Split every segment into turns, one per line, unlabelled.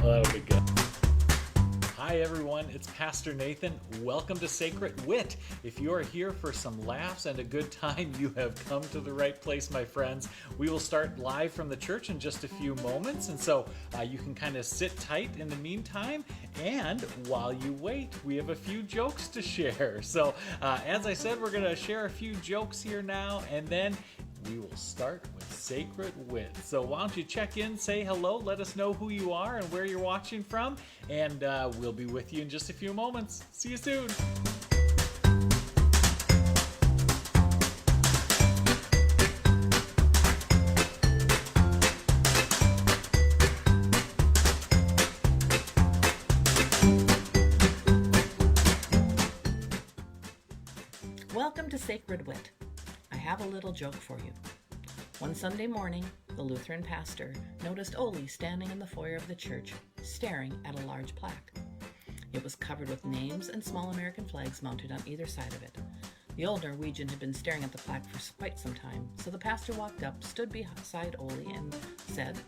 Well, that would be good. Hi everyone, it's Pastor Nathan. Welcome to Sacred Wit. If you are here for some laughs and a good time, you have come to the right place, my friends. We will start live from the church in just a few moments, and so you can kind of sit tight in the meantime. And while you wait, we have a few jokes to share. So as I said, we're going to share a few jokes here now, and then we will start with Sacred Wit. So why don't you check in, say hello, let us know who you are and where you're watching from, and we'll be with you in just a few moments. See you soon.
Welcome to Sacred Wit. I have a little joke for you. One Sunday morning, the Lutheran pastor noticed Oli standing in the foyer of the church, staring at a large plaque. It was covered with names and small American flags mounted on either side of it. The old Norwegian had been staring at the plaque for quite some time, so the pastor walked up, stood beside Oli, and said,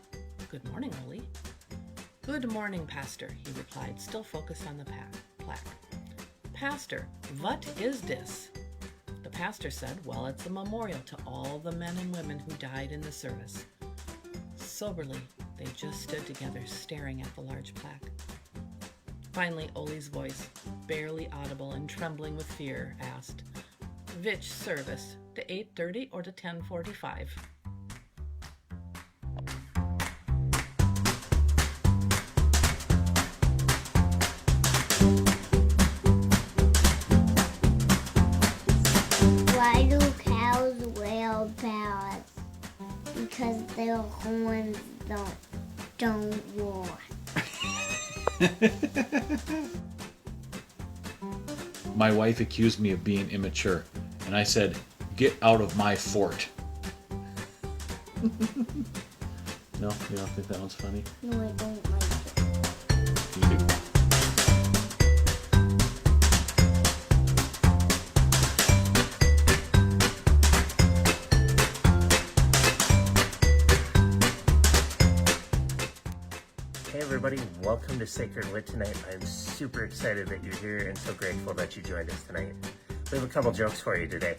"Good morning, Oli." "Good morning, pastor," he replied, still focused on the plaque. "Pastor, what is this?" The pastor said, "Well, it's a memorial to all the men and women who died in the service." Soberly, they just stood together, staring at the large plaque. Finally, Oli's voice, barely audible and trembling with fear, asked, "Which service, to 8:30 or to 10:45?
Why do cows wear parrots? Because their horns don't roar.
My wife accused me of being immature, and I said, "Get out of my fort." No, you don't think that one's funny?
No, I don't like it.
You do.
Hey everybody, welcome to Sacred Wit tonight. I'm super excited that you're here and so grateful that you joined us tonight. We have a couple jokes for you today.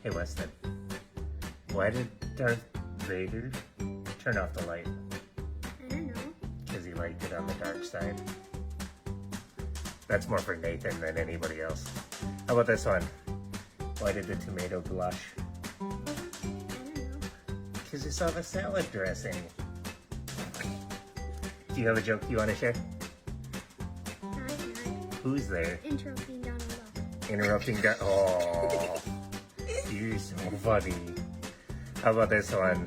Hey Weston, why did Darth Vader turn off the light?
I don't know.
Because he liked it on the dark side. That's more for Nathan than anybody else. How about this one? Why did the tomato blush?
I don't know.
Because he saw the salad dressing. Do you have a joke you want to share?
Not.
Who's there?
Interrupting Donald Duck.
Interrupting that. Oh, you're so funny. How about this one?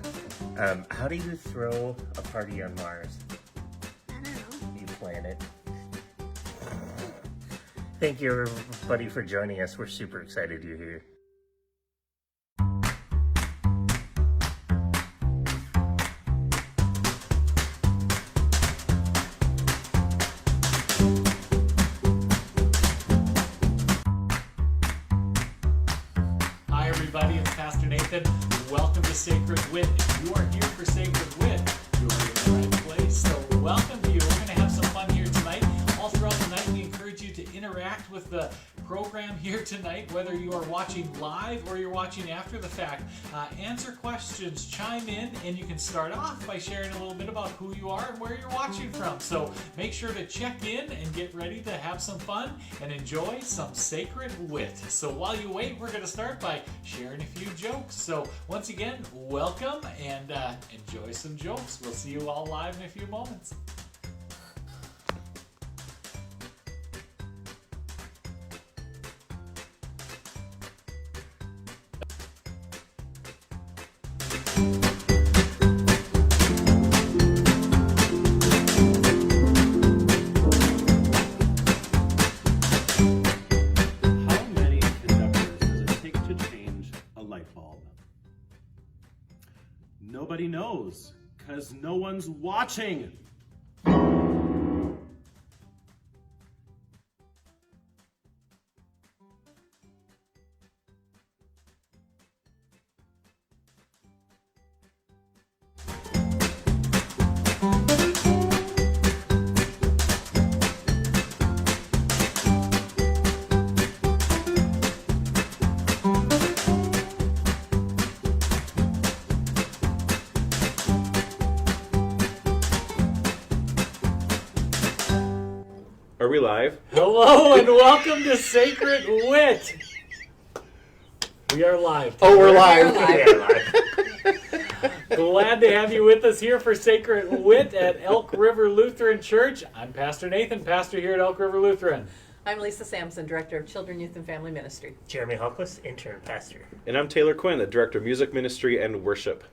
How do you throw a party on Mars?
I don't know.
You plan it. Thank you everybody for joining us. We're super excited you're here.
Hi everybody, it's Pastor Nathan. Welcome to Sacred Wit. If you are here for Sacred Wit, you are in the right place. So welcome to you. We're going to have some fun here tonight. All throughout the night, we encourage you to interact with the program here tonight, whether you are watching live or you're watching after the fact. Answer questions, chime in, and you can start off by sharing a little bit about who you are and where you're watching from. So make sure to check in and get ready to have some fun and enjoy some Sacred Wit. So while you wait, we're going to start by sharing a few jokes. So once again, welcome and enjoy some jokes. We'll see you all live in a few moments.
How many conductors does it take to change a light bulb? Nobody knows, because no one's watching.
Are we live?
Hello and welcome to Sacred Wit. We are live.
Oh, we're live.
Glad to have you with us here for Sacred Wit at Elk River Lutheran Church. I'm Pastor Nathan, pastor here at Elk River Lutheran.
I'm Lisa Sampson, Director of Children, Youth, and Family Ministry.
Jeremy Hulquist, intern pastor.
And I'm Taylor Quinn, the Director of Music Ministry and Worship.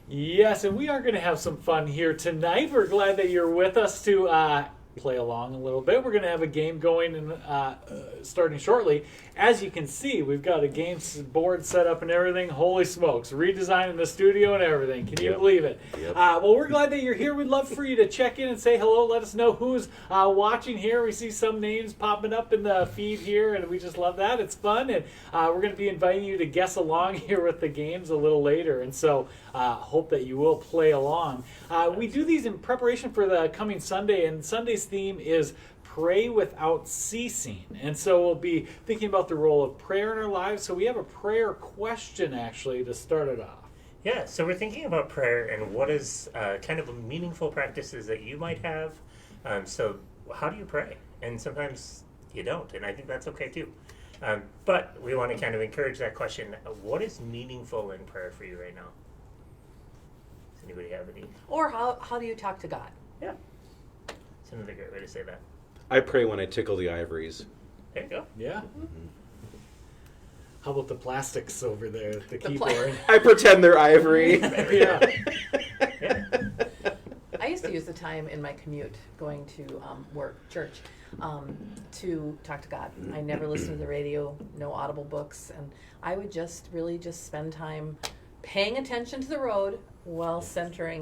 Yes, and we are going to have some fun here tonight. We're glad that you're with us to play along a little bit. We're going to have a game going and starting shortly. As you can see, we've got a game board set up and everything. Holy smokes, redesigning the studio and everything. Can you believe it?
Yep.
Well, we're glad that you're here. We'd love for you to check in and say hello. Let us know who's watching here. We see some names popping up in the feed here, and we just love that. It's fun, and we're going to be inviting you to guess along here with the games a little later, and so hope that you will play along. We do these in preparation for the coming Sunday, and Sunday's theme is pray without ceasing. And so we'll be thinking about the role of prayer in our lives. So we have a prayer question actually to start it off.
Yeah, so we're thinking about prayer and what is kind of meaningful practices that you might have. So how do you pray? And sometimes you don't, and I think that's okay too. But we want to kind of encourage that question. What is meaningful in prayer for you right now? Does anybody have any?
Or how do you talk to God?
Yeah. It's another great way to say that.
I pray when I tickle the ivories.
There you go.
Yeah. How about the plastics over there at the
The
keyboard?
I pretend they're ivory.
Yeah.
I used to use the time in my commute going to church, to talk to God. I never listened to the radio, no audible books, and I would just really just spend time paying attention to the road while centering.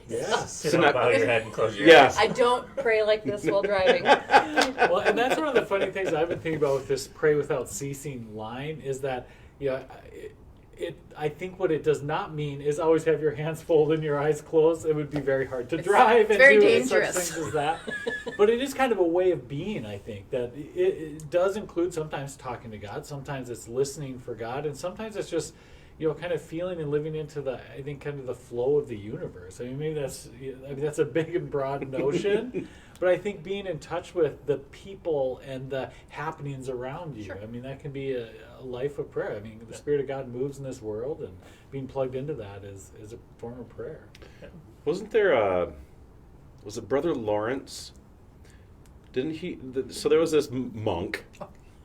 Yeah.
Sit
So
up,
not-
bow your head, and close your
Yeah.
eyes.
I don't pray like this while driving.
Well, and that's one of the funny things I've been thinking about with this "pray without ceasing" line is that, you know, I think what it does not mean is always have your hands folded and your eyes closed. It would be very hard to drive and
very
do
dangerous.
such things as that. But it is kind of a way of being. I think that it does include sometimes talking to God, sometimes it's listening for God, and sometimes it's just, you know, kind of feeling and living into the, I think, kind of the flow of the universe. I mean, maybe that's a big and broad notion, but I think being in touch with the people and the happenings around you,
Sure.
I mean, that can be a life of prayer. I mean, the Spirit of God moves in this world, and being plugged into that is a form of prayer.
Wasn't there was it Brother Lawrence? Didn't he? So there was this monk.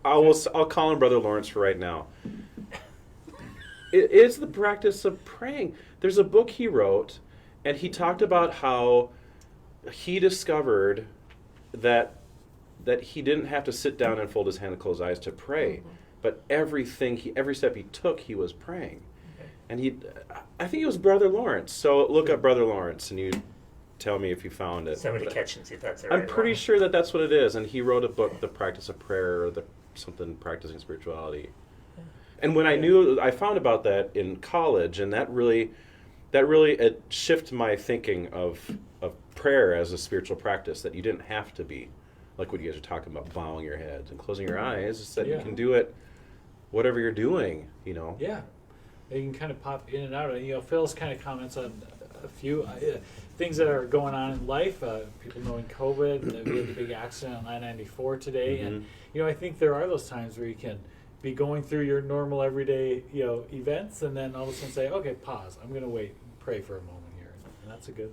I'll call him Brother Lawrence for right now. It is the practice of praying. There's a book he wrote, and he talked about how he discovered that he didn't have to sit down and fold his hand and close his eyes to pray, but every step he took, he was praying.
Okay.
And I think it was Brother Lawrence. So look up Brother Lawrence, and you tell me if you found it.
Somebody
But
catch and see if that's the
I'm
right
pretty
one.
sure that that's what it is. And he wrote a book, The Practice of Prayer, or something practicing spirituality. And when I found about that in college, and that really it shifted my thinking of prayer as a spiritual practice, that you didn't have to be like what you guys are talking about, bowing your heads and closing your eyes. It's that you
Yeah.
can do it whatever you're doing, you know.
Yeah, they can kind of pop in and out. And, you know, Phil's kind of comments on a few things that are going on in life. People knowing COVID, and we had the big accident on I-94 today, and you know, I think there are those times where you can be going through your normal everyday, you know, events, and then all of a sudden say, okay, pause. I'm going to wait, and pray for a moment here, and that's a good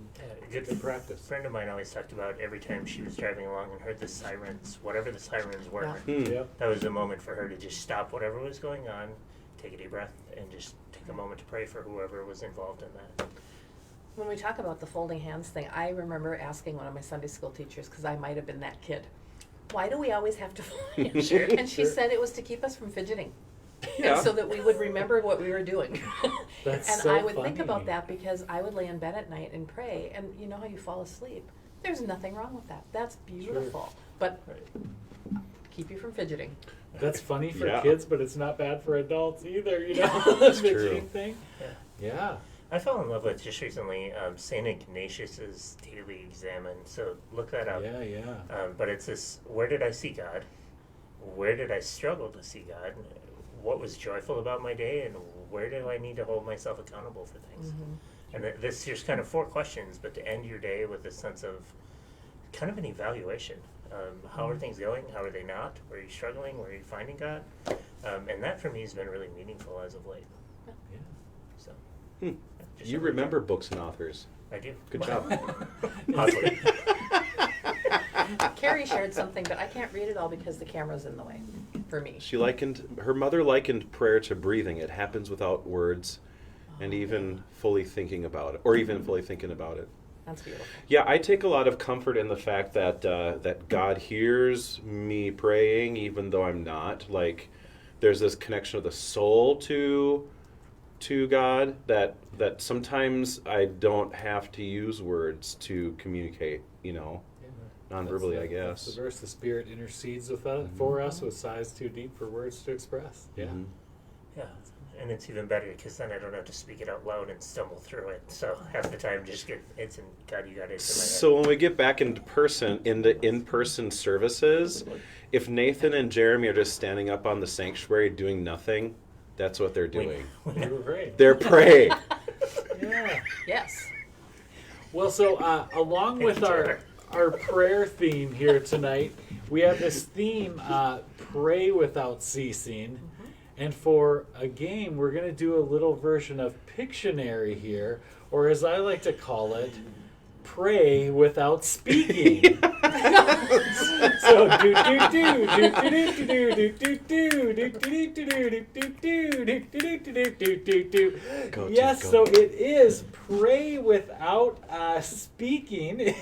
practice.
A friend of mine always talked about every time she was driving along and heard the sirens, whatever the sirens were,
Yeah.
that was a moment for her to just stop whatever was going on, take a deep breath, and just take a moment to pray for whoever was involved in that.
When we talk about the folding hands thing, I remember asking one of my Sunday school teachers, because I might have been that kid, why do we always have to fold hands?
Sure.
And she said it was to keep us from fidgeting.
Yeah.
And so that we would remember what we were doing.
That's
and
so
I would think
funny.
about that because I would lay in bed at night and pray, and you know how you fall asleep. There's nothing wrong with that. That's beautiful. But keep you from fidgeting.
That's funny for
Yeah.
kids, but it's not bad for adults either, you know, the
true.
fidgeting thing. Yeah.
I fell in love with just recently St. Ignatius's Daily Examen, so look that up.
Yeah.
But it's this: where did I see God? Where did I struggle to see God? What was joyful about my day, and where do I need to hold myself accountable for things? And this here's kind of 4 questions, but to end your day with a sense of kind of an evaluation. How are things going? How are they not? Where are you struggling? Where are you finding God? And that for me has been really meaningful as of late.
Yeah.
So
Hmm.
just
You
something
remember books and authors.
I do.
Good job.
Possibly.
Carrie shared something, but I can't read it all because the camera's in the way for me.
Her mother likened prayer to breathing. It happens without words and even fully thinking about it, or even fully thinking about it.
That's beautiful.
Yeah, I take a lot of comfort in the fact that that God hears me praying, even though I'm not. Like, there's this connection of the soul to God that sometimes I don't have to use words to communicate. Non-verbally, I
That's
guess.
the verse. The Spirit intercedes with us, for us with sighs too deep for words to express. Yeah.
Mhm.
Yeah, and it's even better because then I don't have to speak it out loud and stumble through it. So half the time, just it's in God. You got it. It's in my head.
So when we get back into in-person services, if Nathan and Jeremy are just standing up on the sanctuary doing nothing, that's what they're doing.
We were great.
They're praying.
Yeah.
Yes.
Well, so along with our prayer theme here tonight, we have this theme, pray without ceasing. And for a game, we're going to do a little version of Pictionary here, or as I like to call it, pray without speaking. So do do do do do do do do do do do do do do do do. Yes, so it is pray without speaking.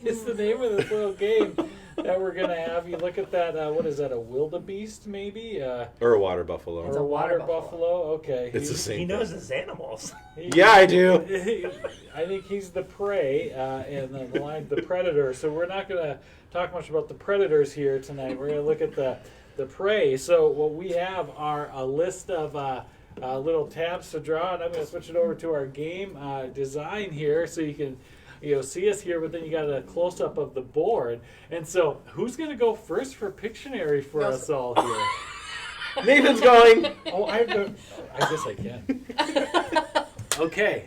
Is the name of this little game that we're gonna have. You look at that. What is that? A wildebeest, maybe?
Or a water buffalo.
It's
Or
a
a water
water
buffalo. Okay.
It's the same
He
thing.
knows his animals.
Yeah, I do.
I think he's the prey and the lion, the predator. So we're not going to talk much about the predators here tonight. We're going to look at the prey. So what we have are a list of little tabs to draw, and I'm going to switch it over to our game design here, so you can see us here. But then you got a close up of the board. And so who's going to go first for Pictionary for us all here?
Nathan's going.
Oh, I guess I can. Okay.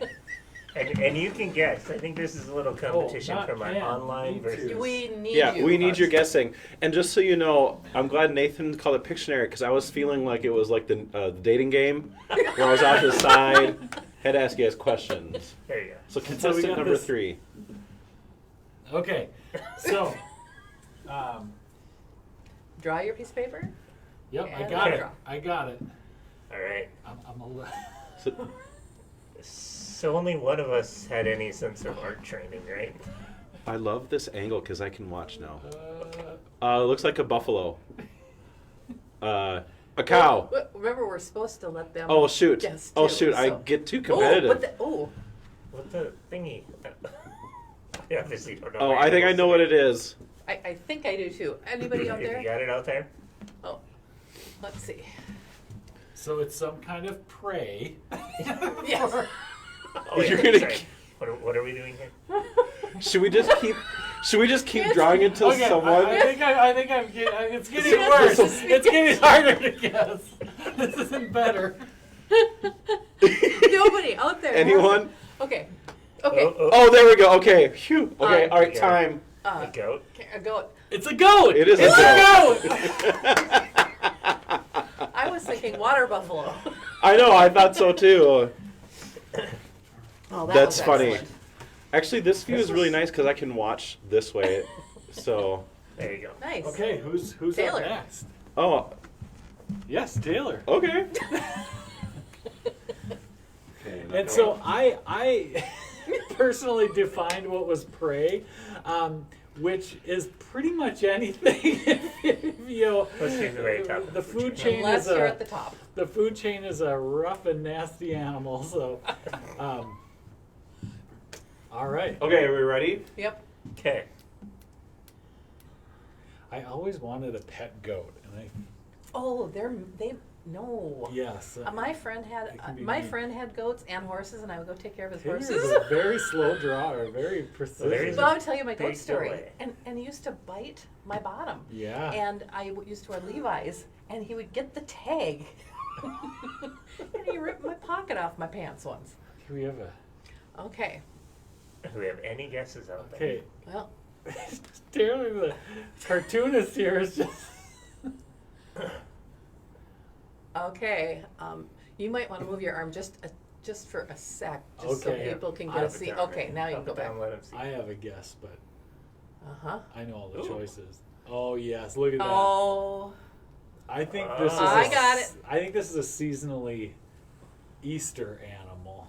And you can guess. I think this is a little competition
not
from our
can,
online
need to.
versus.
We need
Yeah,
you.
we need your guessing. And just so you know, I'm glad Nathan called it Pictionary because I was feeling like it was like the dating game where I was off to the side, had to ask you guys questions.
There you go.
So
So we
contestant
got
number
this-
3.
Okay. So,
Draw your piece of paper.
yep, I
And
got it.
draw.
I got it.
All right.
I'm a little.
So,
So only one of us had any sense of art training, right?
I love this angle because I can watch now. It looks like a buffalo. A cow.
Well, remember, we're supposed to let them.
Oh shoot!
guess
Oh
too,
shoot! I
so-
get too
Oh,
competitive.
What the thingy? I obviously don't know.
Oh, I think I know what it is.
I think I do too. Anybody out
If you
there?
got it out there.
Oh, let's see.
So it's some kind of prey.
Yes.
Oh,
You're
yeah,
gonna
sorry. What are we doing here?
Should we just keep? Should we just keep drawing until
Okay,
someone?
I think it's getting worse. It's getting harder to guess. This isn't better.
Nobody out there.
Anyone?
Okay. Okay.
Oh, there we go. Okay. Phew. Okay. All right.
Yeah.
Time.
A goat.
A goat.
It's a goat.
It is
It's
a
a goat.
I was thinking water buffalo.
I know. I thought so too.
Oh, that
That's
was
funny.
excellent.
Actually, this view is really nice because I can watch this way. So.
There you go.
Nice.
Okay, who's
Taylor.
up next?
Oh.
Yes, Taylor.
Okay.
And so I personally defined what was prey, which is pretty much anything.
Let's do the very top.
The food chain
Unless
is
you're at the top.
the food chain is a rough and nasty animal. So, all right.
Okay. Are we ready?
Yep.
Okay.
I always wanted a pet goat, and
Oh, they no.
yes.
My friend had
It can be
my
neat.
friend had goats and horses, and I would go take care of his
Taylor
horses.
is a very slow drawer, very
There
precision.
is
But I'll tell you my
Big
goat story.
delay.
And he used to bite my bottom.
Yeah.
And I used to wear Levi's, and he would get the tag. And he ripped my pocket off my pants once.
Here we have a.
Okay.
Do we have any guesses out there?
Okay.
Well,
Taylor, the cartoonist here, is just.
Okay, you might want to move your arm just for a sec, just so
Okay.
people can
I'll
get a
put
see.
down,
Okay,
right?
now you
I'll
can go
put down,
back.
let him see.
I have a guess, but
Uh-huh.
I know all the
Ooh.
choices. Oh yes, look at that.
Oh,
I think this is.
I got it.
I think this is a seasonally Easter animal.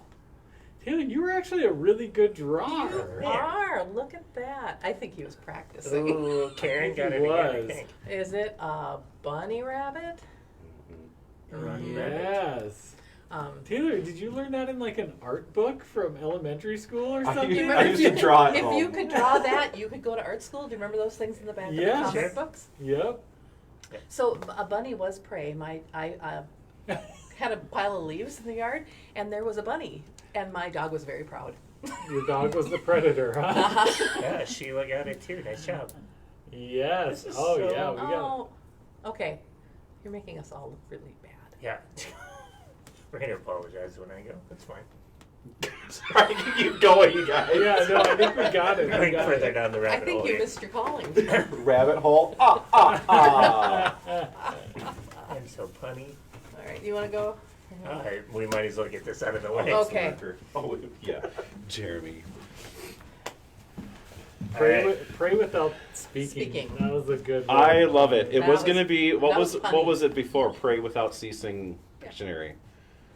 Taylor, you were actually a really good drawer.
you are. Look at that. I think he was practicing.
Ooh, Karen got it
He
again, I
was.
think.
Is it a bunny rabbit?
Run rabbit.
Yes. Taylor, did you learn that in like an art book from elementary school or
I
something?
used-
remember
I used to draw at
If
home.
you could draw that, you could go to art school. Do you remember those things in the back
Yeah.
of the
Sure.
comic books?
Yep.
So a bunny was prey. I had a pile of leaves in the yard, and there was a bunny, and my dog was very proud.
Your dog was the predator, huh?
Yeah, Sheila got it too. Nice job.
Yes.
This is
Oh
so-
yeah, we got.
Oh, okay. You're making us all look really bad.
Yeah. We're gonna apologize when I go. That's fine.
Sorry, keep going, you guys.
Yeah, no, I think we got it.
I
We
think
got
further
it.
down the
I
rabbit
think
hole
you
here.
missed your calling.
Rabbit hole. Ah, ah, ah.
I'm so punny.
All right, you want to go?
All right, we might as well get this out of the way.
Okay.
Oh, yeah. Jeremy.
Pray,
Alright.
pray without speaking.
Speaking.
That was a good one.
I love it. It
That
was
was-
going to be, what
that
was
was
what
funny.
was it before? Pray without ceasing dictionary.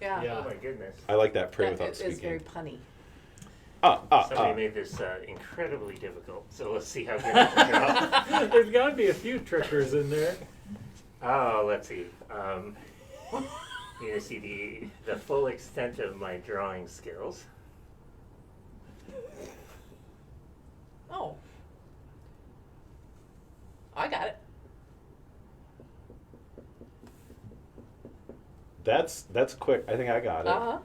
Yeah.
Yeah.
Oh my goodness.
I like that. Pray
That
without
is
speaking.
very punny.
Somebody made this incredibly difficult, so let's see how good it can draw.
There's got to be a few trickers in there.
Oh, let's see. You see the full extent of my drawing skills.
Oh. I got it.
That's quick. I think I got it.
Uh-huh.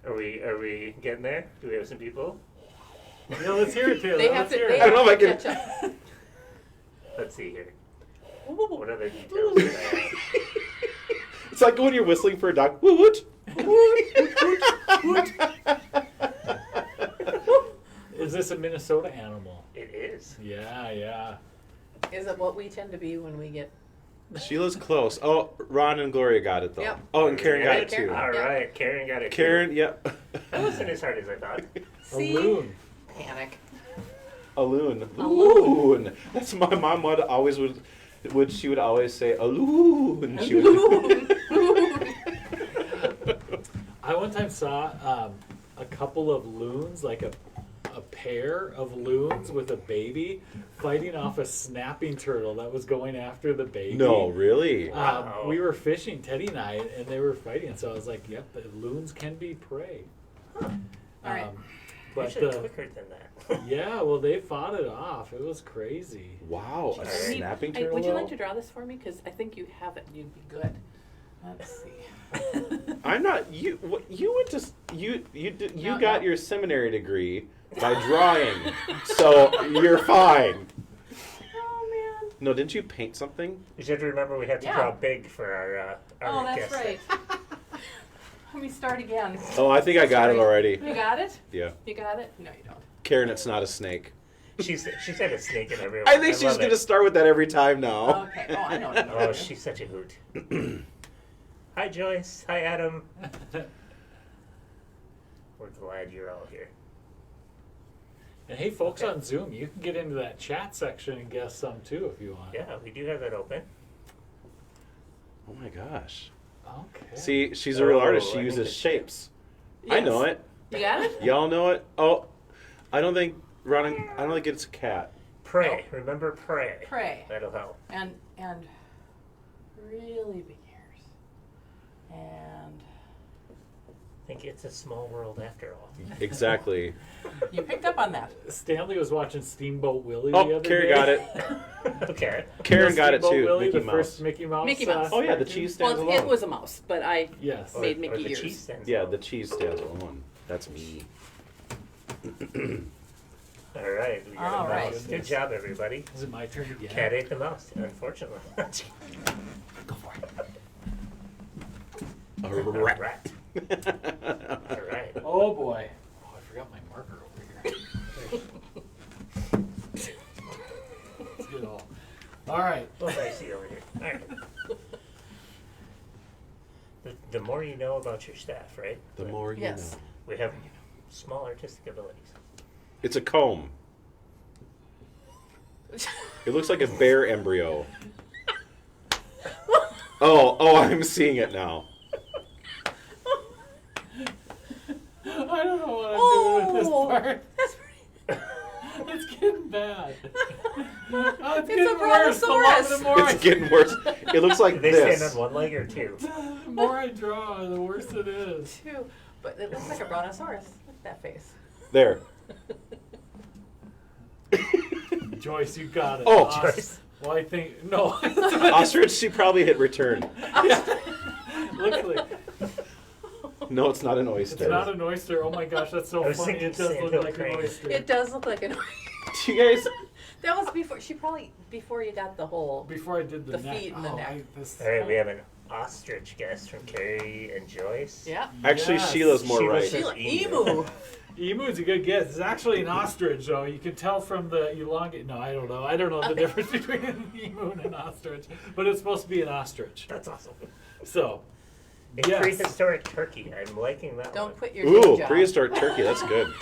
Are we getting there? Do we have some people?
Yeah, let's hear it, Taylor.
They have
Let's
to,
hear
they
it.
I don't know
have
if I
to
can-
catch up.
Let's see here.
Woo, woo, woo.
What other details did I have?
It's like when you're whistling for a dog. Woot woot.
Is this a Minnesota animal?
It is.
Yeah, yeah.
Is it what we tend to be when we get...
Sheila's close. Oh, Ron and Gloria got it though.
Yep.
Oh, and Karen got
Yeah,
it too.
Karen.
All right, Karen got it. too.
Karen, yep.
That wasn't as hard as I thought.
See?
A loon.
Panic.
A loon.
A loon.
Loon. That's my mom would always she would always say a loon. She would.
I one time saw a couple of loons, like a pair of loons with a baby fighting off a snapping turtle that was going after the baby.
No, really.
Wow.
We were fishing, Teddy and I, and they were fighting. So I was like, "Yep, the loons can be prey."
All right.
But
Usually quicker than that.
yeah, well, they fought it off. It was crazy.
Wow, a
Jeez.
snapping
Hey,
turtle.
would you like
though?
to draw this for me? Because I think you have it. You'd be good. Let's see.
I'm not. You. What, you went to. You
No,
got
no.
your seminary degree by drawing, so you're fine.
Oh, man.
No, didn't you paint something?
You should remember we had to
Yeah.
draw big for our
Oh, that's
guest.
right. Let me start again.
Oh, I think I got it
Sorry.
already.
You got it?
Yeah,
You got it? No, you don't.
Karen, it's not a snake.
She said a snake in every.
I think she's
love
gonna
it.
start with that every time now.
Okay. Oh, I know. I know.
Oh, she's such a hoot. Hi, Joyce. Hi, Adam. We're glad you're all here.
And hey, folks
Okay.
on Zoom, you can get into that chat section and guess some too if you want.
Yeah, we do have that open.
Oh my gosh.
Okay.
See, she's a real artist. She
I think
uses
it-
shapes. I
Yes.
know it.
You got it?
Y'all know it. Oh, I don't think I don't think it's a cat.
Pray. Remember, pray.
Pray.
That'll help.
And really big ears. And
I think it's a small world after all.
Exactly.
you picked up on that.
Stanley was watching Steamboat Willie the
Oh,
other
Karen
day.
got it.
Okay.
Karen got it
Steamboat
too.
Willie,
Mickey
the
Mouse.
first Mickey Mouse.
Mickey Mouse.
Oh yeah, the
cartoon.
cheese stands
Well,
alone.
it was a mouse, but I
Yes.
made Mickey
or the
ears.
cheese stands
Yeah,
alone.
the cheese stands alone. That's me.
All right. We got
All
a
right.
mouse. Good job, everybody.
Is it my turn again?
Cat ate the mouse, unfortunately.
Go for it.
A
All
rat.
right. All right.
Oh boy. Oh, I forgot my marker over here. All right.
What do I see over here? All right. The more you know about your staff, right?
The more you
Yes.
know.
We have small artistic abilities.
It's a comb. It looks like a bear embryo. Oh, I'm seeing it now.
I don't know what I'm doing with this
Oh,
part.
that's pretty.
It's getting bad. Oh, it's
It's
getting
a
worse.
brontosaurus.
The more I
It's getting worse. It looks like
Do they
this.
stand on one leg or two?
the more I draw, the worse it is.
Too, but it looks like a brontosaurus. Look at that face.
There.
Joyce, you got it.
Oh,
Joyce.
Well, I think no.
Ostrich, she probably hit return.
Looks like
No, it's not an oyster.
it's not an oyster. Oh my gosh, that's so
I was
funny.
thinking
It does look
sandhill
like an
crane.
oyster.
It does look like an.
Do you guys?
That was before. She probably before you got the whole.
Before I did the,
The
neck.
feet and the
oh,
neck.
This,
All right, we have an ostrich guest from Carrie and Joyce.
Yeah.
Actually,
Yes.
Sheila's more
Sheila
right.
says
Sheila,
emu.
emu.
Emu is a good guess. It's actually an ostrich, though. You can tell from the elongate. No, I don't know. I don't know the difference between an emu and an ostrich, but it's supposed to be an ostrich.
That's awesome.
So,
A
yes.
prehistoric turkey. I'm liking that
Don't
one.
put your
Ooh,
day job.
prehistoric turkey. That's good.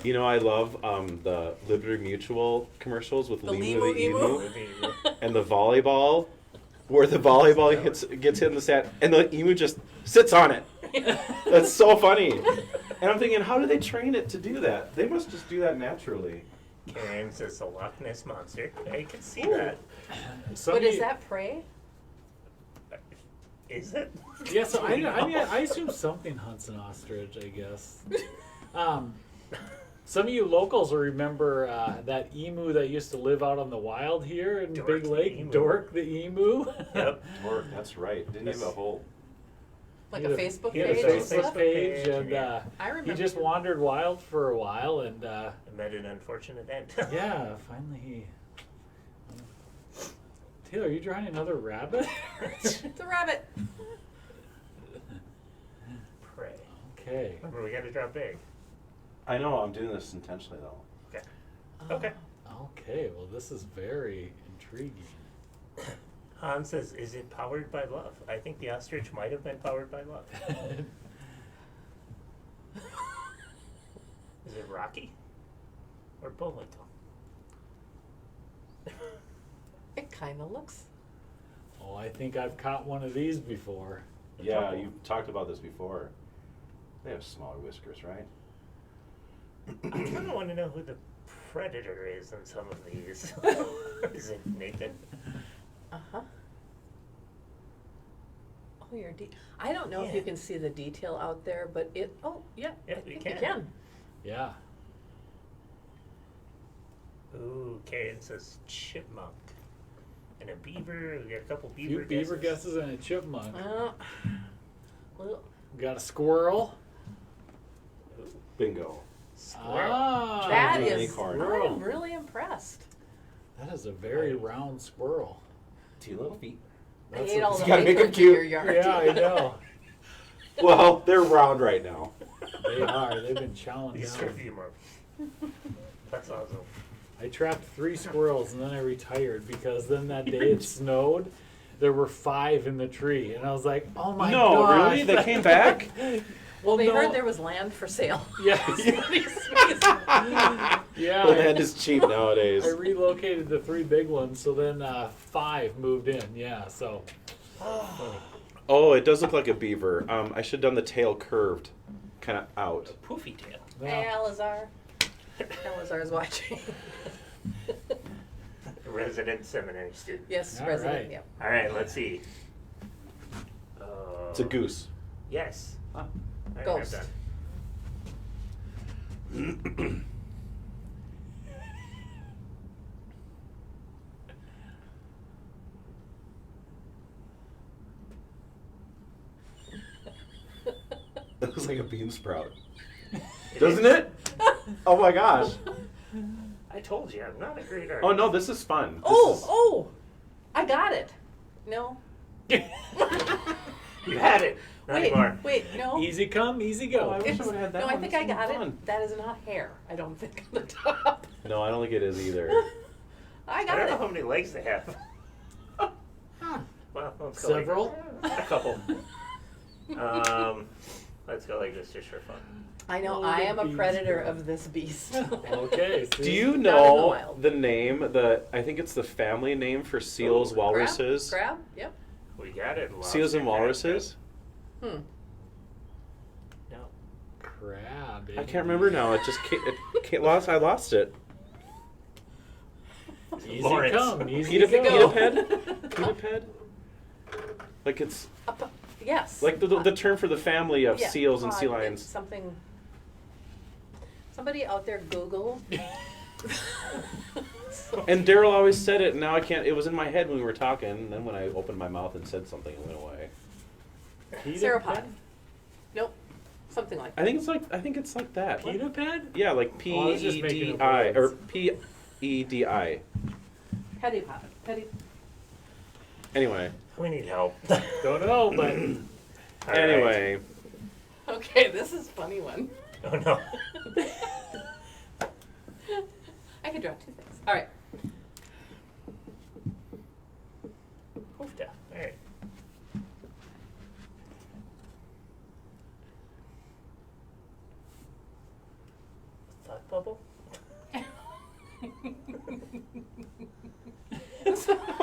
You know, I love the Liberty Mutual commercials with
The
Limu the
Limu
emu and the volleyball, where the volleyball gets hit in the sand and the emu just sits on it. That's so funny. And I'm thinking, how do they train it to do that? They must just do that naturally.
Karen says the Loch Ness Monster. I can see that.
But
somebody-
is that prey?
Is it?
Yeah, so I mean, I assume something hunts an ostrich, I guess. Some of you locals will remember that emu that used to live out on the wild here in
Dork
Big
the
Lake,
emu.
Dork the emu.
Yep.
Or that's right. Didn't have a whole.
Like
He
a
had
Facebook
he had a
page
and
and
Facebook
stuff?
page,
page,
and
yeah.
I
he
remember.
just wandered wild for a while, and
I met an unfortunate end.
yeah, finally he. Taylor, are you drawing another rabbit?
It's a rabbit.
Prey.
Okay.
Remember, we got to draw big.
I know. I'm doing this intentionally though.
Okay. Okay.
Okay. Well, this is very intriguing.
Han says, "Is it powered by love?" I think the ostrich might have been powered by love. Is it Rocky or Bullwinkle?
It kind of looks.
Oh, I think I've caught one of these before.
Yeah, you talked about this before. They have smaller whiskers, right?
I kind of want to know who the predator is in some of these. Is it Nathan?
Uh huh. Oh, I don't know if you
Yeah.
can see the detail out there, but it. Oh, yeah.
Yeah,
I
you
think you
can.
can.
Yeah.
Ooh, Karen says chipmunk. And a beaver. We got a couple
A
beaver
few beaver guesses and a chipmunk.
Well,
We got a squirrel.
Bingo.
Squirrel.
Ah,
that
an
is.
acorn.
I'm really impressed.
that is a very round squirrel.
2 little feet.
I
That's
ate
a-
all the
you gotta make 'em
acorns in your
cute.
yard.
Yeah, I know.
Well, they're round right now.
They are. They've been chowing
These
down.
are humor. That's awesome.
I trapped 3 squirrels and then I retired because then that day it snowed. There were 5 in the tree, and I was like, "Oh my
No,
gosh!"
really? They came back?
Well,
They
no.
heard there was land for sale.
Yes. Yeah.
The land is cheap nowadays.
I relocated the 3 big ones, so then 5 moved in. Yeah, so
Oh, it does look like a beaver. I should have done the tail curved, kind of out.
Poofy tail.
Hey,
well,
Alazar. Alazar's watching.
Resident seminary student.
Yes,
All
resident.
right.
Yep.
All right, let's see.
It's a goose.
Yes.
Ah.
I have
Ghost.
that.
It looks like a bean sprout. Doesn't it? Oh my gosh.
I told you, I'm not a great artist.
Oh no, this is fun. This
Oh,
is-
oh! I got it. No.
You had it. Not
Wait,
anymore.
wait, no.
easy come, easy
Oh,
go.
I wish I
It's-
would have had that
no, I
one.
think
This
I got
would've been
it.
fun.
That is not hair. I don't think on the top.
No, I don't think it is either.
I
I
got
don't know
it.
how many legs they have.
Huh.
Well, let's go
Several?
Like a couple. Let's go like this just for fun.
I know.
Oh,
I
the
am a
beast
predator
girl.
of this beast.
Okay.
Do
see?
you
Not in the
know
wild.
the name? I think it's the family name for seals,
Ooh,
walruses.
Crab? Yep.
We got it.
Seals and
Lobster,
walruses.
Hmm.
No.
Crab.
I can't remember now. It just lost. I lost it.
Easy
Lawrence.
come, easy
Easy
go.
go.
Pediped. Like it's
Yes.
like the term for the family of
Yeah,
seals and sea
pod,
lions.
it's something. Somebody out there Google.
And Daryl always said it, and now I can't. It was in my head when we were talking, and then when I opened my mouth and said something, it went away.
Sauropod. Nope. Something like that.
I think it's like that.
Pediped?
Yeah, like
Oh, I was just making up
PEDI or
words.
PEDI.
Pedipod.
Anyway.
We need help.
Don't know, but
All
Anyway.
Okay, this is a funny one.
right. Oh no.
I could draw two things. All right.
Hoofda. All right. Thought bubble.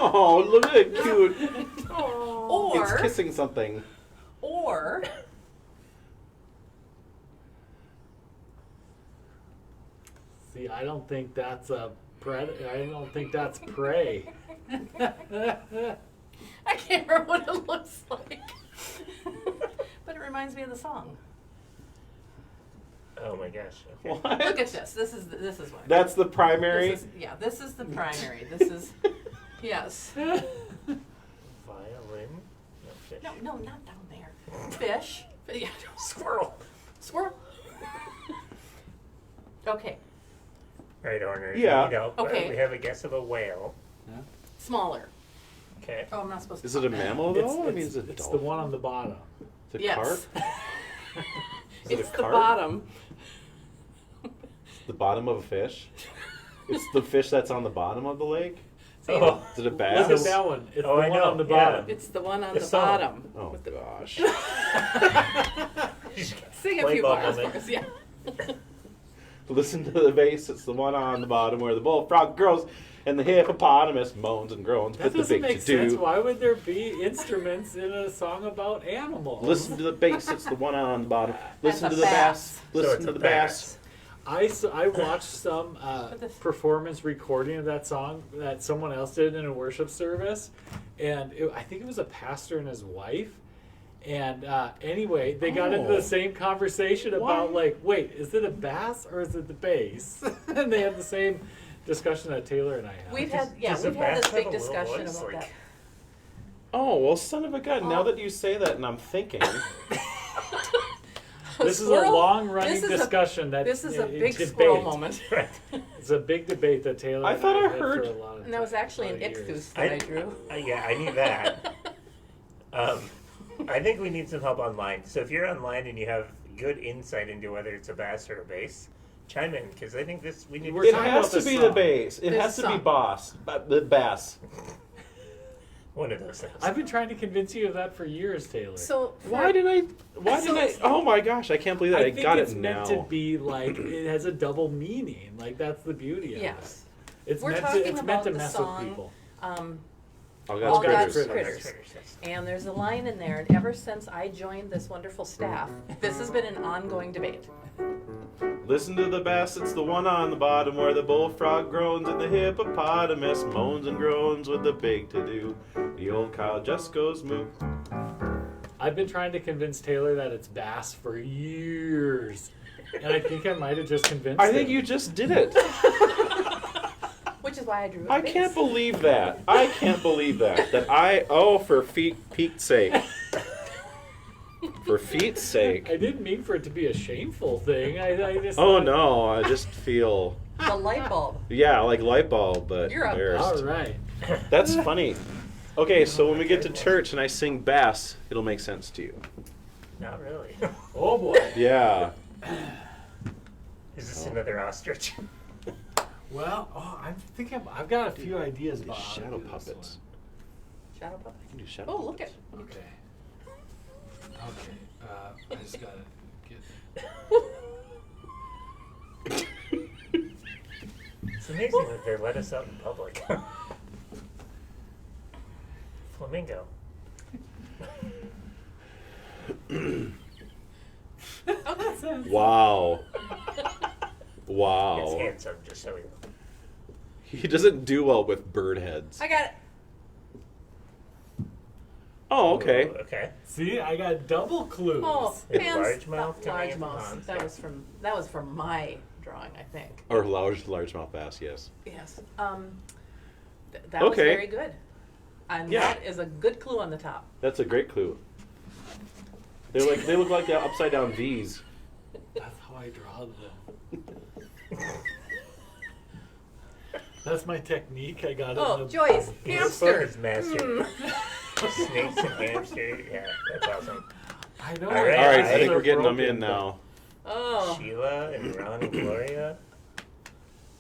Oh, look at it, cute. It's
Or
kissing something.
see, I don't think that's a I don't think that's prey.
I can't remember what it looks like. But it reminds me of the song.
Oh my gosh. Okay.
What?
Look at this. This is one.
That's the primary.
This is the primary. This is yes.
Violin. No fish.
No, not down there. Fish. Yeah.
Squirrel.
Squirrel. Okay.
Right, Orner.
Yeah.
You know,
Okay.
We have a guess of a whale.
Smaller.
Okay.
Oh, I'm not supposed to.
Is it a mammal though? I mean, is it
it's the
dolphin?
one on the bottom.
Is it
Yes.
carp? Is it
It's
a
the
carp?
bottom.
The bottom of a fish? It's the fish that's on the bottom of the lake?
Oh.
Is it a
Look
bass?
at that one. It's
Oh,
the
I
one
know,
on the
yeah.
bottom.
It's the one on
The
the
song.
bottom.
Oh
With the-
gosh.
Sing a
Play
few
ball
bars
moment.
for us. Yeah.
Listen to the bass, it's the one on the bottom where the bullfrog grows and the hippopotamus moans and groans
That
with the
doesn't
big
make sense.
to-do.
Why would there be instruments in a song about animals?
Listen to the bass, it's the one on the bottom. Listen
the
to the bass.
bass.
Listen
it's
to
a
the bass.
I watched some
this-
performance recording of that song that someone else did in a worship service, and I think it was a pastor and his wife. And anyway, they got into
Oh.
the same conversation about
Why?
like, wait, is it a bass or is it the bass? And they had the same discussion that Taylor and I had.
We've had
Does a
we've had this
bass have
big
a little
discussion
voice?
about
Like-
that.
Oh, well, son of a gun. Now
Oh.
that you say that and I'm thinking.
This is a
Squirrel?
long-running
This is a-
discussion that
This is a big
debate.
squirrel moment.
Right.
It's a big debate that Taylor.
I
and
thought I
had
heard-
for a lot of
And that was
time,
actually
a
an
lot of years.
ichthus that I drew.
Yeah, I need that. I think we need some help online. So if you're online and you have good insight into whether it's a bass or a bass, chime in because I think we need.
We're
It
talking
has
about
to
the
be the
song.
bass. It
This
has to be
song.
the bass.
One of those things.
I've been trying to convince you of that for years, Taylor.
So
Why did I? Oh my gosh! I can't believe that I,
think
got
it's
it
meant
now.
to be like it has a double meaning. Like that's the beauty of
Yes.
it. It's
We're
meant
talking
to. It's
about
meant to
the
mess
song,
with people.
All
All
God's
God's
critters.
critters. And there's a line in there, and ever since I joined this wonderful staff, this has been an ongoing debate.
Listen to the bass, it's the one on the bottom where the bullfrog groans and the hippopotamus moans and groans with the big to-do. The old cow just goes moo.
I've been trying to convince Taylor that it's bass for years, and I think I might have just convinced.
I think
him.
you just did it.
Which is why I drew a
I
face.
can't believe that. I can't believe that. For Pete's sake. For feet's sake.
I didn't mean for it to be a shameful thing. I just.
Oh
thought-
no, I just feel,
The light bulb.
yeah, like light bulb, but
You're up.
embarrassed.
All right.
That's funny. Okay, so when we get to church and I sing bass, it'll make sense to you.
Not really.
Oh boy.
Yeah.
Is this another ostrich?
Well, I think I've got a few ideas
These
about how to
shadow
do this
puppets.
Shadow puppet.
You can do shadow
Oh, look at.
puppets.
one. Okay. I just gotta get.
It's amazing that they let us out in public. Flamingo.
Wow.
It's
Wow.
handsome, just so you know.
He doesn't do well with bird heads.
I got it.
Oh, okay.
Ooh, okay.
See, I got double clues.
Oh,
And
hands.
largemouth coming in
Largemouth.
ponds,
That
yeah.
was from my drawing, I think.
Or largemouth bass, yes.
Yes. That was
Okay.
very good. And
Yeah.
that is a good clue on the top.
That's a great clue. They look like the upside down V's.
That's how I draw them. That's my technique. I got it.
Oh,
in the,
Joyce,
This book
hamster.
is master. Snakes and hamster. Yeah, that's awesome.
I know.
All right,
All right, I
Eyes
think
are
we're getting them
broken,
in now.
Oh,
Sheila and Ron and Gloria.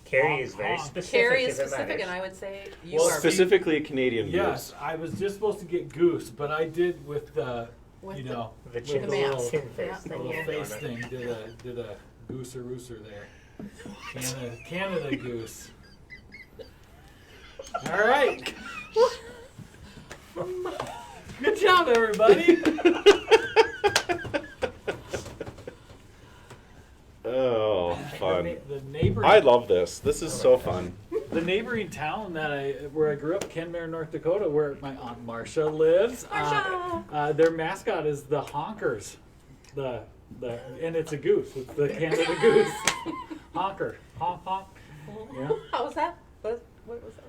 Carrie is very
Honk.
specific.
Carrie is
if it
specific,
matters.
and I would say you
Well,
are
Specifically a Canadian
Yes,
goose.
I was just supposed to get goose, but I did with the,
With
you
the-
know,
The
with
chin,
the
mask.
little,
chin face
Yeah.
thing.
little
yeah,
face
on it.
thing. Did a gooser there. Canada goose. All right. Good job, everybody.
Oh, fun.
The neighboring,
I love this. This is so fun.
the neighboring town where I grew up, Kenmare, North Dakota, where my aunt Marcia lives.
Marsha!
Their mascot is the Honkers. And it's a goose. It's the Canada goose. Honker. Honk honk. Yeah.
How was that? What was that?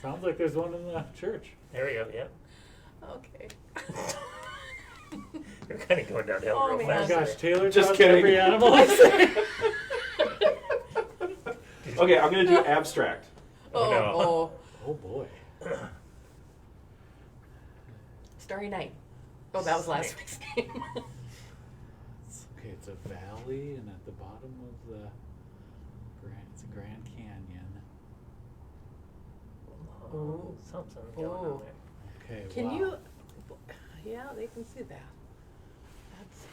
Sounds like there's one in the church.
There we go. Yep.
Okay.
We're kind of going downhill
Oh,
real
man.
Oh my
fast.
gosh, Taylor
Just
draws
kidding.
every animal I say.
Okay, I'm going to do abstract.
Oh, no.
Oh.
Oh boy.
Starry Night. Oh, that was last week's game.
Okay, it's a valley, and at the bottom of the it's a Grand Canyon.
Oh, something going
Oh.
on there.
Okay,
Can
wow.
you? Yeah, they can see that. That's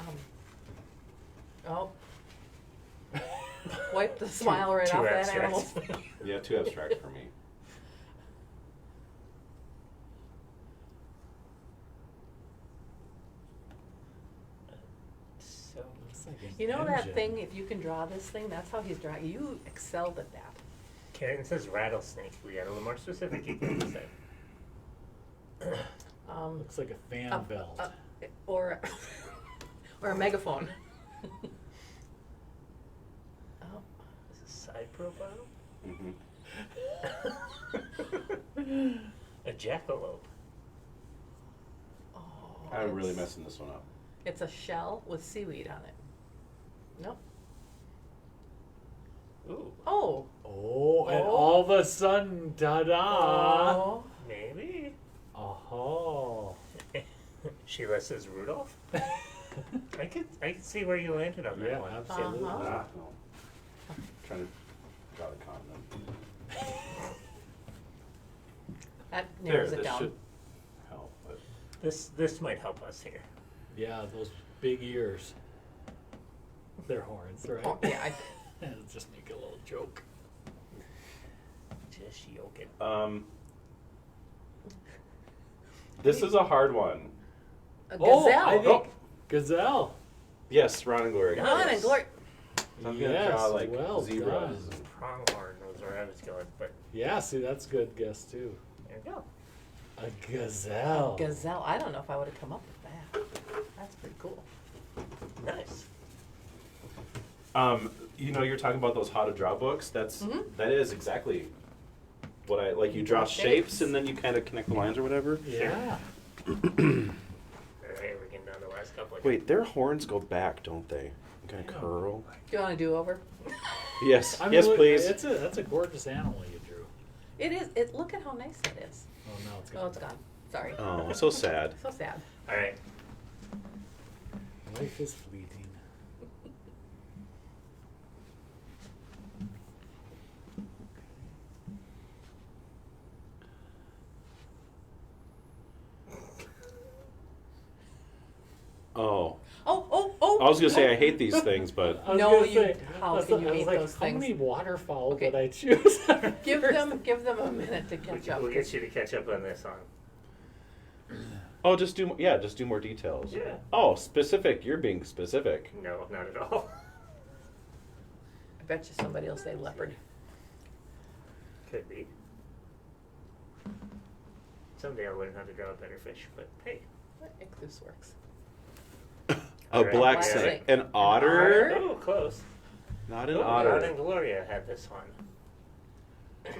Oh. Wipe the smile right
too
off that
abstract.
animal's face.
Yeah, too abstract for me.
So,
Looks like an
You know that
engine.
thing? If you can draw this thing, that's how he's drawing. You excelled at that.
Karen says rattlesnake. We got a little more specific. You can say.
Looks like a fan
Uh,
belt.
Or or a megaphone. Oh.
Is this side profile?
Mm-hmm.
A jackalope.
Oh,
I'm really
it's-
messing this one up.
It's a shell with seaweed on it. Nope.
Ooh,
Oh.
Oh, and
Oh.
all of a sudden, ta-da!
Oh.
maybe.
Oh.
Sheila says Rudolph. I could see where you landed on that
Yeah,
one.
absolutely.
Uh-huh.
Ah, no. Trying to draw the continent.
That
There,
narrows it
this
down.
should help. But
This might help us here.
Yeah, those big ears. They're horns, right?
Oh, yeah.
Let's just make a little joke.
Just yoking.
this is a hard one.
A
Oh,
gazelle.
I think gazelle.
Yes, Ron and Gloria.
Ron and Glory.
So I'm gonna
Yes,
draw like
well
zebras.
done.
And
Pronghorn was where I was going, but
Yeah, see, that's a good guess too.
there you go.
A gazelle.
Gazelle. I don't know if I would have come up with that. That's pretty cool.
Nice.
You know, you're talking about those how to draw books. That is exactly what I like. You draw
Draw
shapes
shapes.
and then you kind of connect the lines or whatever.
Yeah.
All right, we're getting down to the last couple.
Wait, their horns go back, don't they? Kind of
Yeah.
curl.
Do you want to do over?
Yes,
I mean,
yes,
look,
please.
That's a gorgeous animal you drew.
It is. Look at how nice that is.
Oh no, it's
Oh,
gone.
it's gone. Sorry.
Oh, so sad.
So sad.
All right.
Life is fleeting.
No.
I was gonna say I hate these things, but
I was
No,
gonna
you-
say,
how
I was
can you
I was
hate
like,
those
how
things?
many waterfowl
Okay.
did I choose?
Give them a minute to catch up.
We'll get you to catch up on this song.
oh, just do more details.
Yeah.
Oh, specific. You're being specific.
No, not at all.
I bet you somebody will say leopard.
Could be. Someday I'll learn how to draw a better fish, but hey.
Eclipse works.
A
Alright,
black
black
snake.
snake.
An otter.
otter?
Oh, close.
Not an
Oh,
otter.
Rod and Gloria had this one.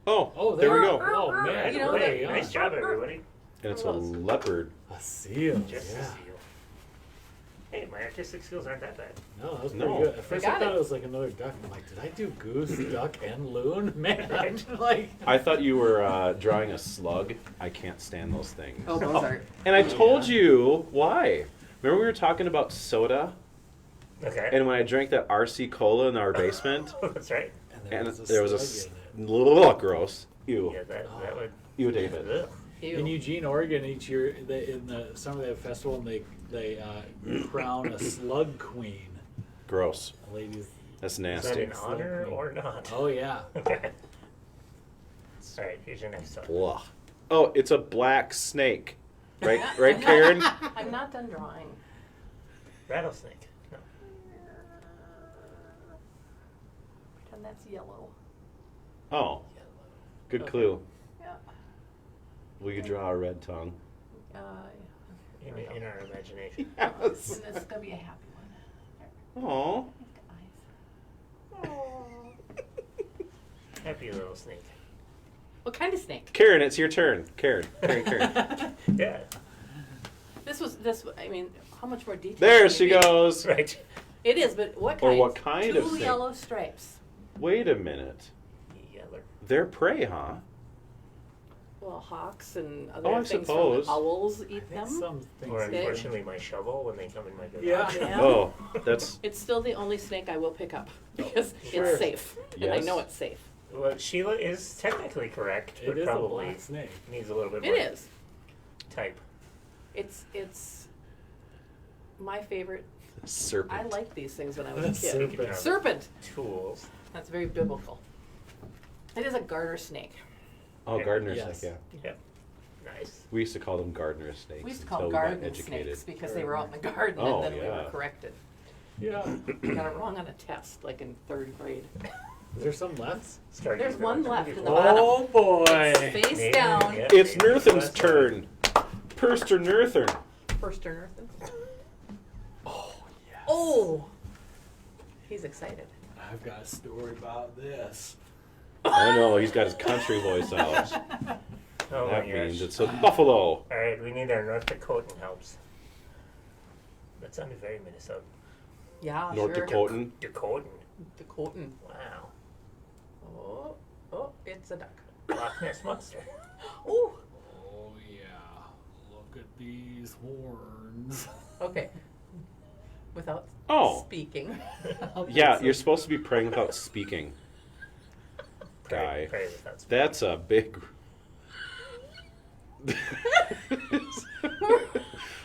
Oh, there we go.
Oh man,
You know,
right
Nice
on.
job, everybody.
And it's a leopard.
A seal.
Just a
yeah.
seal. Hey, my artistic skills aren't that bad.
No, that was
No.
pretty good. At first I
got
thought
it.
it was like another duck. I'm like, did I do goose, duck, and loon? Man, I'm like,
I thought you were drawing a slug. I can't stand those things.
Oh, those are.
And I told you why. Remember we were talking about soda?
Okay.
And when I drank that RC Cola in our basement?
That's right.
And
a
there was a
slug in it.
little gross. Ew.
Yeah, that would.
Ew, David.
Ugh.
In
Ew.
Eugene, Oregon, each year in the summer they have a festival and they crown a slug queen.
Gross.
Ladies.
That's
Is that
nasty.
an honor or not?
Oh yeah.
Okay. All right, here's your next one.
Blah. Oh, it's a black snake. Right, right, Karen?
I'm not done drawing.
Rattlesnake. No.
Pretend that's yellow.
Oh, good clue.
Yeah.
We could draw a red tongue.
In our imagination.
Yes.
And this is gonna be a happy one.
Oh.
He's got eyes.
Happy little snake.
What kind of snake?
Karen, it's your turn. Karen.
Yeah.
This. I mean, how much more detail?
There
can
she
you be?
goes.
Right.
It is, but what
Or
kind?
what kind of
Two
snake?
yellow stripes.
Wait a minute.
Yeller.
They're prey, huh?
Well, hawks and other
Oh, I
things
suppose.
from owls eat them.
Some things.
Or
Okay.
unfortunately, my shovel when they come in my garage.
Yeah.
Yeah.
Oh, that's
It's still the only snake I will pick up because
Sure.
it's safe, and I
Yes.
know it's safe.
Well, Sheila is technically correct, but
It is a
probably
black snake.
needs a little bit
It
more
is.
type.
It's my favorite.
serpent.
I liked these things when I was a kid.
Serpent.
Serpent.
Tools.
That's very biblical. It is a garter snake.
Oh, gardener
Yes.
snake, yeah.
Yep. Nice.
We used to call them gardener snakes.
We used to call
until
them
we got
garden
educated.
snakes because they were out in the garden,
Oh,
and then we
yeah.
were corrected.
Yeah.
We got it wrong on a test, like in 3rd grade.
Is there some left?
Starting
There's
with
one
the-
left in the bottom.
Oh boy.
Face
Maybe,
down.
yep,
It's
maybe
Nerthan's
last one.
turn. Perster Nerthan.
First turn, Earthen.
Oh yes.
Oh! He's excited.
I've got a story about this.
I know, he's got his country voice out.
Oh
That
my
means
gosh.
it's a buffalo.
All right, we need our North Dakotan helps. That sounded very Minnesota.
Yeah,
North
sure.
Dakotan.
Dakotan.
Dakotan.
Wow.
Oh, it's a duck.
Loch Ness monster.
Ooh.
Oh yeah. Look at these horns.
Okay. Without
Oh.
speaking.
Yeah, you're supposed to be praying without speaking. Guy.
Pray without speaking.
That's a big.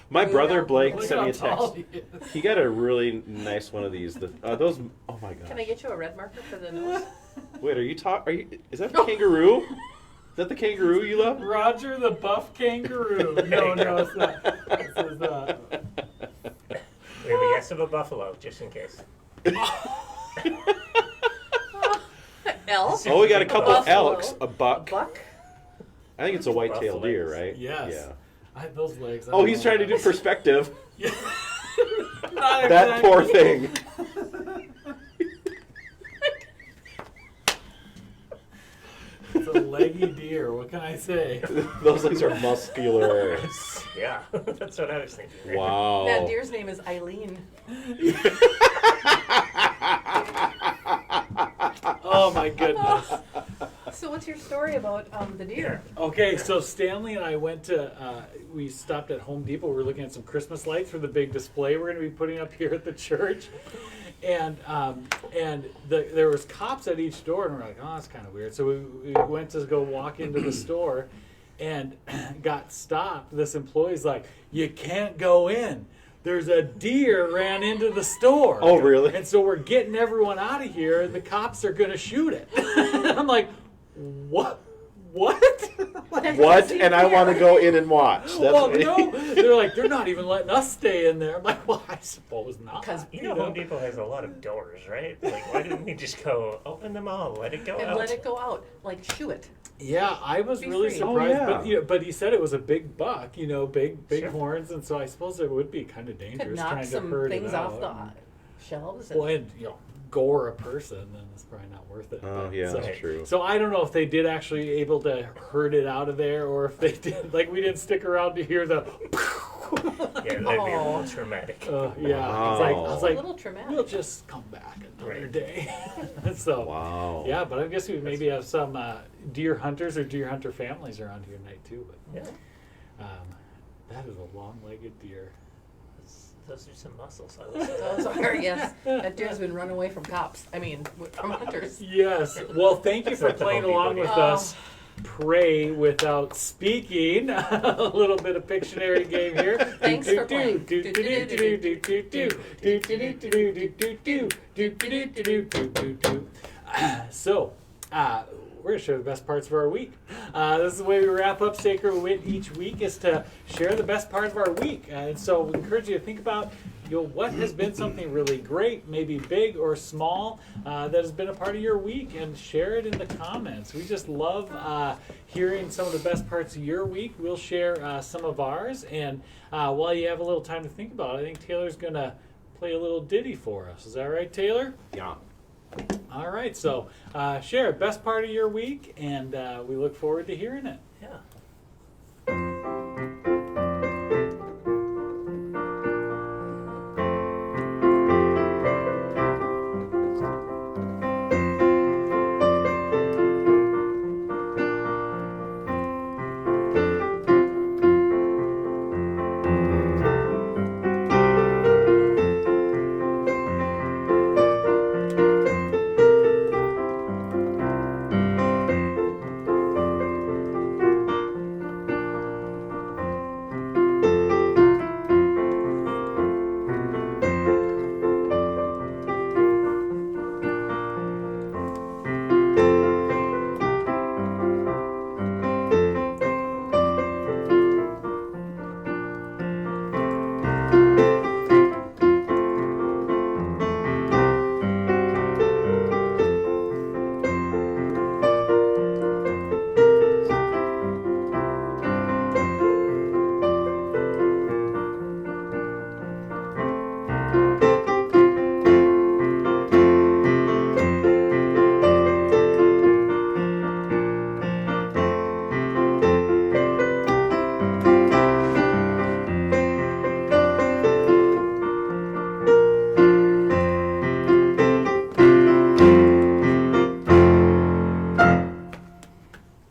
My brother Blake
Look
sent me a
how tall
text.
he is.
He got a really nice one of these. Those. Oh my gosh.
Can I get you a red marker for the nose?
Wait, are you talking? Are you? Is that the kangaroo? Is that the kangaroo you love?
Roger the buff kangaroo. No, it's not. This is
We have a guess of a buffalo, just in case.
Elk?
Oh, we got a couple
Buffalo.
elks, a buck.
Buck?
I think it's a white-tailed
Buffalo.
deer, right?
Yes.
Yeah.
I had those legs. I
Oh,
don't
he's
know
trying to do
what
perspective.
that is. Not
That poor
exactly.
thing.
It's a leggy deer. What can I say?
Those legs are muscular.
Yeah, that's what I was thinking. right?
Wow.
That deer's name is Eileen.
Oh my goodness.
So what's your story about the deer?
Okay, so Stanley and I went to, we stopped at Home Depot. We were looking at some Christmas lights for the big display we're going to be putting up here at the church. And there was cops at each door, and we're like, oh, that's kind of weird. So we went to go walk into the store and got stopped. This employee's like, you can't go in. there's a deer ran into the store.
Oh, really?
And so we're getting everyone out of here, and the cops are going to shoot it. I'm like, what? What?
What? And I want to go in and watch. That's
Well,
what-
no, they're like, they're not even letting us stay in there. I'm like, well, I suppose not.
Because
You know, Home Depot has a lot of doors, right? Like, why didn't we just go open them all, let it go
and
out?
let it go out. Like, shoo it.
Yeah, I was
Be
really
free.
surprised,
Oh, yeah.
but he said it was a big buck, big
Sure.
horns, and so I suppose it would be kind of
Could
dangerous
knock
trying to
some
herd
things
it
off
out.
the shelves. And
Well, and gore a person, then it's probably not worth it.
Oh,
But,
yeah,
so,
that's true.
So I don't know if they did actually able to herd it out of there, or if they did. Like we didn't stick around to hear the.
Yeah, that'd be a little traumatic.
Yeah, I was
a
like,
little traumatic.
we'll just come back another
Right.
day. So.
Wow.
Yeah, but I guess we maybe have some deer hunters or deer hunter families around here tonight too. But
Yeah,
that is a long-legged deer.
those are some muscles.
Those are, yes. That deer's been run away from cops. I mean, from hunters.
Yes. Well, thank you for
That's what the
playing
Home Depot
along with
did.
us. Pray without speaking. A little bit of pictionary game here.
Thanks for playing.
So, we're going to share the best parts of our week. This is the way we wrap up Sacred Wit each week, is to share the best part of our week. And so we encourage you to think about what has been something really great, maybe big or small, that has been a part of your week, and share it in the comments. We just love hearing some of the best parts of your week. We'll share some of ours, and while you have a little time to think about it, I think Taylor's going to play a little ditty for us. Is that right, Taylor?
Yeah.
All right, so share best part of your week, and we look forward to hearing it.
Yeah.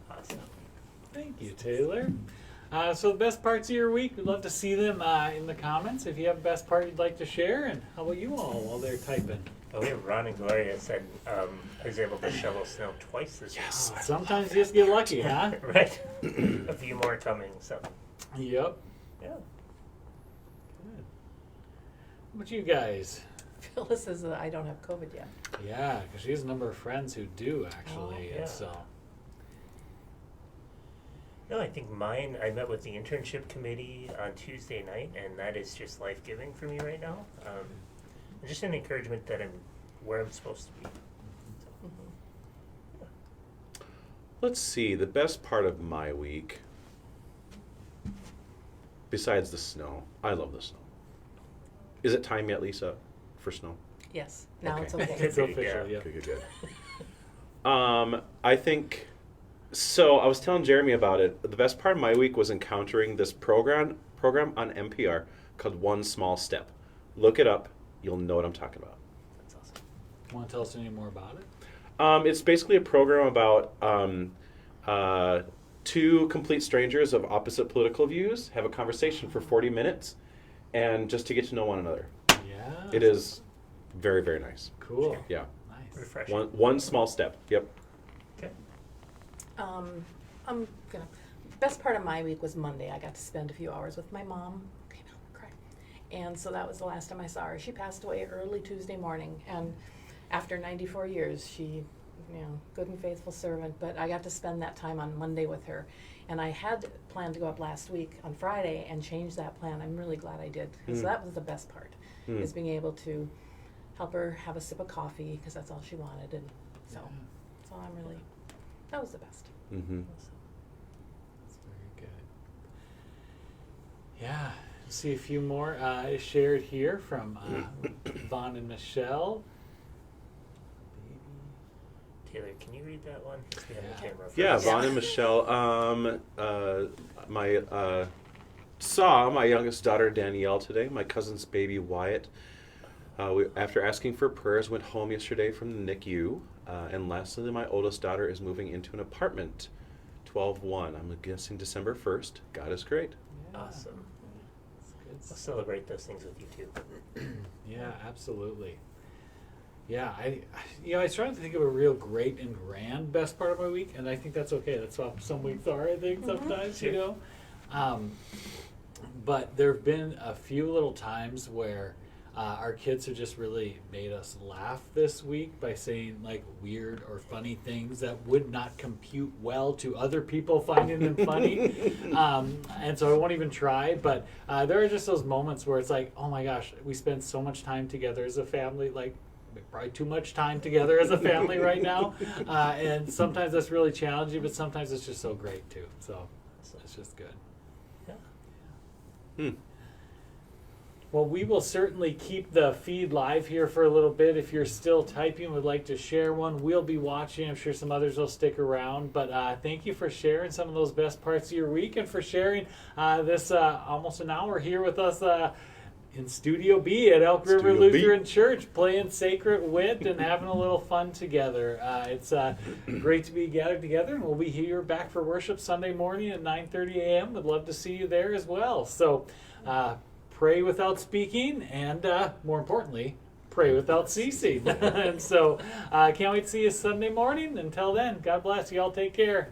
Awesome.
Thank you, Taylor. So the best parts of your week, we'd love to see them in the comments. If you have a best part you'd like to share, and how about you all while they're typing?
Oh, we have Ron and Gloria said I was able to shovel snow twice this week.
Sometimes you just get lucky, huh?
Right. A few more coming, so
Yep.
yeah.
Good. How about you guys?
Phyllis says that I don't have COVID yet.
Yeah, because she has a number of friends who do actually,
Oh, yeah.
and so.
No, I think mine, I met with the internship committee on Tuesday night, and that is just life-giving for me right now. And just an encouragement that I'm where I'm supposed to be.
Let's see, the best part of my week, besides the snow, I love the snow. Is it time yet, Lisa, for snow?
Yes. Now
Okay.
it's okay.
It's official, yeah.
Good, good, good. I think, so I was telling Jeremy about it. The best part of my week was encountering this program on NPR called One Small Step. Look it up. You'll know what I'm talking about.
That's awesome.
Want to tell us any more about it?
It's basically a program about two complete strangers of opposite political views have a conversation for 40 minutes, and just to get to know one another.
Yeah.
It is very, very nice.
Cool.
Yeah.
Nice.
Refreshing.
One small step. Yep.
Okay.
I'm gonna. Best part of my week was Monday. I got to spend a few hours with my mom. Okay, now I'm crying. And so that was the last time I saw her. She passed away early Tuesday morning, and after 94 years, she, good and faithful servant, but I got to spend that time on Monday with her. And I had planned to go up last week on Friday and change that plan. I'm really glad I did, because that was the best part, is being able to help her have a sip of coffee, because that's all she wanted. And so that was the best.
Mm-hmm.
That's very good. Yeah. See a few more shared here from Vaughn and Michelle.
Taylor, can you read that one? Just be on the camera first.
Yeah, Vaughn and Michelle. Saw my youngest daughter Danielle today. My cousin's baby Wyatt. After asking for prayers, went home yesterday from the NICU. And lastly, my oldest daughter is moving into an apartment. 12/1. I'm guessing December 1st. God is great.
Yeah.
Awesome.
That's good
I'll
stuff.
celebrate those things with you too.
Yeah, absolutely. Yeah, I was trying to think of a real great and grand best part of my week, and I think that's okay. That's how some weeks are, I think, sometimes, But there have been a few little times where our kids have just really made us laugh this week by saying like weird or funny things that would not compute well to other people finding them funny. And so I won't even try, but there are just those moments where it's like, oh my gosh, we spend so much time together as a family, like probably too much time together as a family right now. And sometimes that's really challenging, but sometimes it's just so great too. So it's just good. Well, we will certainly keep the feed live here for a little bit. If you're still typing, would like to share one, we'll be watching. I'm sure some others will stick around. But thank you for sharing some of those best parts of your week and for sharing this almost an hour here with us in Studio B at Elk River
Studio B.
Lutheran Church, playing Sacred Wit and having a little fun together. It's great to be gathered together, and we'll be here back for worship Sunday morning at 9:30 a.m. We'd love to see you there as well. So pray without speaking, and more importantly, pray without ceasing. And so can't wait to see you Sunday morning. Until then, God bless you all. Take care.